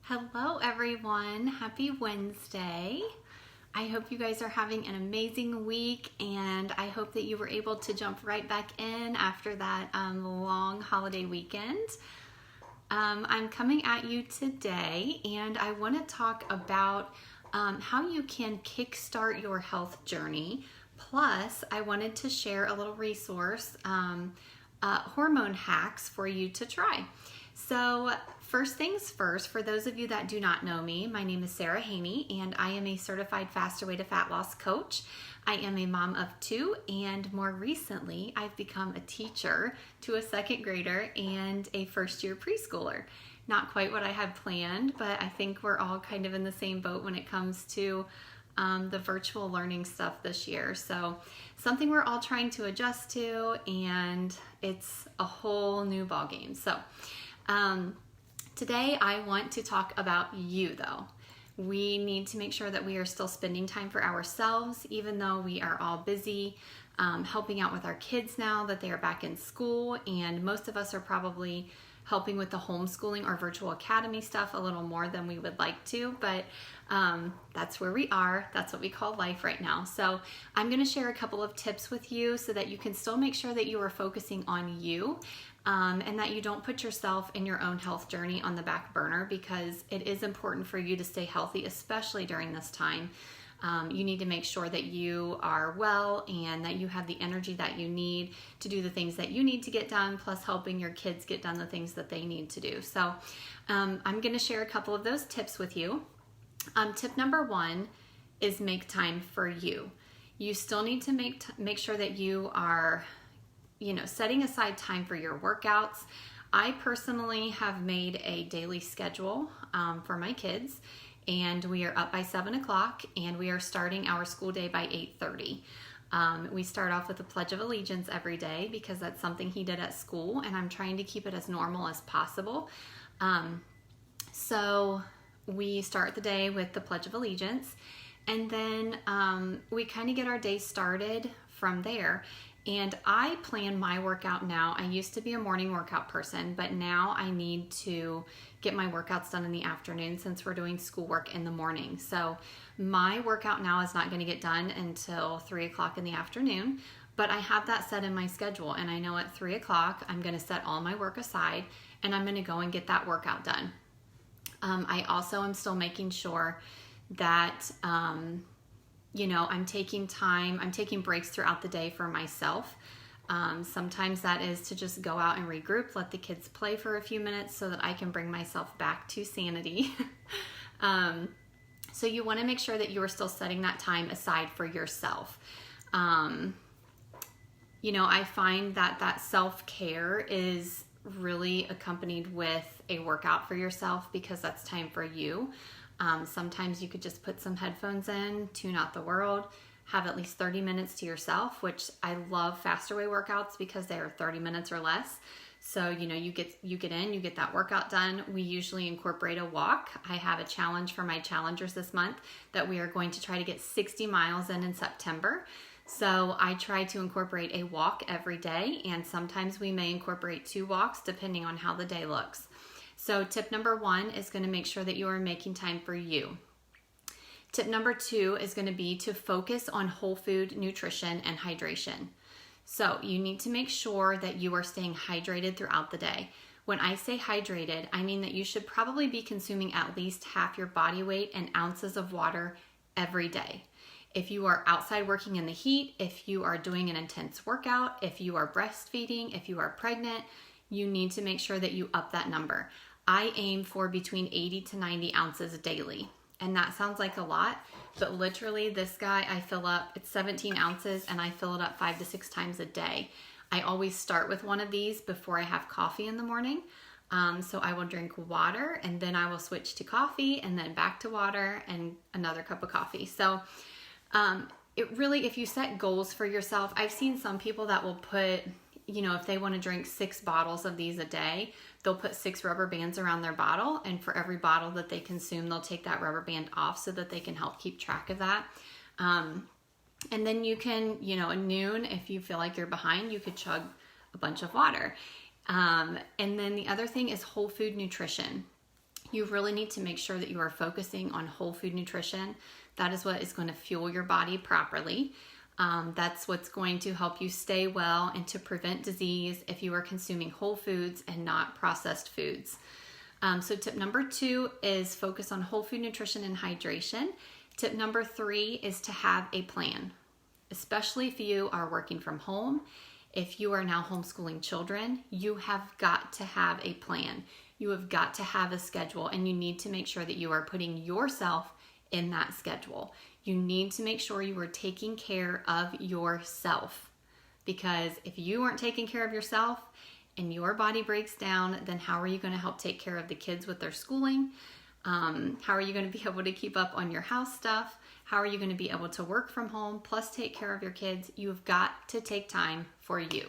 Hello everyone, happy Wednesday. I hope you guys are having an amazing week, and I hope that you were able to jump right back in after that long holiday weekend. I'm coming at you today, and I want to talk about how you can kickstart your health journey. Plus, I wanted to share a little resource, hormone hacks for you to try. So first things first, for those of you that do not know me, my name is Sarah Haney, and I am a certified Faster Way to Fat Loss coach. I am a mom of two, and more recently, I've become a teacher to a second grader and a first-year preschooler. Not quite what I had planned, but I think we're all kind of in the same boat when it comes to the virtual learning stuff this year. So something we're all trying to adjust to, and it's a whole new ballgame. So today I want to talk about you though. We need to make sure that we are still spending time for ourselves, even though we are all busy helping out with our kids now that they are back in school, and most of us are probably helping with the homeschooling or virtual academy stuff a little more than we would like to, but that's where we are. That's what we call life right now. So I'm going to share a couple of tips with you so that you can still make sure that you are focusing on you, and that you don't put yourself in your own health journey on the back burner, because it is important for you to stay healthy, especially during this time. You need to make sure that you are well and that you have the energy that you need to do the things that you need to get done, plus helping your kids get done the things that they need to do. So I'm going to share a couple of those tips with you. Tip number one is make time for you. You still need to make sure that you are, setting aside time for your workouts. I personally have made a daily schedule for my kids, and we are up by 7 o'clock, and we are starting our school day by 8:30. We start off with the Pledge of Allegiance every day because that's something he did at school, and I'm trying to keep it as normal as possible. So we start the day with the Pledge of Allegiance, and then we kind of get our day started from there. And I plan my workout now. I used to be a morning workout person, but now I need to get my workouts done in the afternoon since we're doing schoolwork in the morning. So my workout now is not going to get done until 3 o'clock in the afternoon, but I have that set in my schedule, and I know at 3 o'clock I'm going to set all my work aside and I'm going to go and get that workout done. I also am still making sure that I'm taking breaks throughout the day for myself. Sometimes that is to just go out and regroup, let the kids play for a few minutes so that I can bring myself back to sanity. So you want to make sure that you are still setting that time aside for yourself. I find that self-care is really accompanied with a workout for yourself, because that's time for you. Sometimes you could just put some headphones in, tune out the world, have at least 30 minutes to yourself, which I love faster way workouts because they are 30 minutes or less. So, you get in, you get that workout done. We usually incorporate a walk. I have a challenge for my challengers this month that we are going to try to get 60 miles in September. So I try to incorporate a walk every day, and sometimes we may incorporate 2 walks depending on how the day looks. So tip number 1 is going to make sure that you are making time for you. Tip number 2 is going to be to focus on whole food nutrition and hydration. So you need to make sure that you are staying hydrated throughout the day. When I say hydrated, I mean that you should probably be consuming at least half your body weight in ounces of water every day. If you are outside working in the heat, if you are doing an intense workout, if you are breastfeeding, if you are pregnant, you need to make sure that you up that number. I aim for between 80 to 90 ounces daily. And that sounds like a lot, but literally this guy I fill up, it's 17 ounces, and I fill it up 5 to 6 times a day. I always start with one of these before I have coffee in the morning. So I will drink water, and then I will switch to coffee, and then back to water and another cup of coffee. So it really, if you set goals for yourself, I've seen some people that will put, if they want to drink 6 bottles of these a day, they'll put 6 rubber bands around their bottle, and for every bottle that they consume, they'll take that rubber band off so that they can help keep track of that. And then you can, at noon, if you feel like you're behind, you could chug a bunch of water. And then the other thing is whole food nutrition. You really need to make sure that you are focusing on whole food nutrition. That is what is going to fuel your body properly. That's what's going to help you stay well and to prevent disease if you are consuming whole foods and not processed foods. So tip number 2 is focus on whole food nutrition and hydration. Tip number 3 is to have a plan, especially if you are working from home. If you are now homeschooling children, you have got to have a plan. You have got to have a schedule, and you need to make sure that you are putting yourself in that schedule. You need to make sure you are taking care of yourself, because if you aren't taking care of yourself and your body breaks down, then how are you going to help take care of the kids with their schooling? How are you going to be able to keep up on your house stuff? How are you going to be able to work from home plus take care of your kids? You've got to take time for you.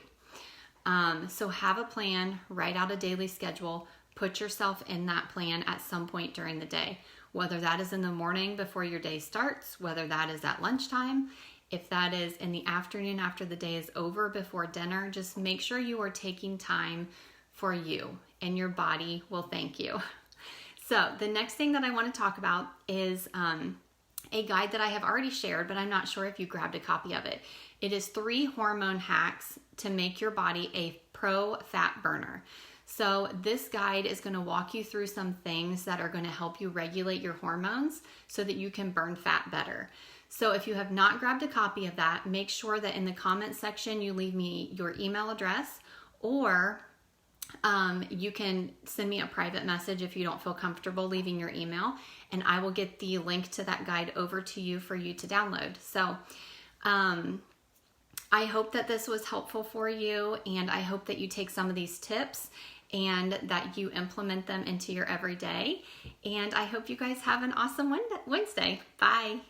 So have a plan, write out a daily schedule, put yourself in that plan at some point during the day, whether that is in the morning before your day starts, whether that is at lunchtime, if that is in the afternoon after the day is over before dinner. Just make sure you are taking time for you, and your body will thank you. So the next thing that I want to talk about is a guide that I have already shared, but I'm not sure if you grabbed a copy of it. It is 3 hormone hacks to make your body a pro fat burner. So this guide is going to walk you through some things that are going to help you regulate your hormones so that you can burn fat better. So if you have not grabbed a copy of that, make sure that in the comment section you leave me your email address, or you can send me a private message if you don't feel comfortable leaving your email, and I will get the link to that guide over to you for you to download. So I hope that this was helpful for you, and I hope that you take some of these tips and that you implement them into your everyday. And I hope you guys have an awesome Wednesday. Bye.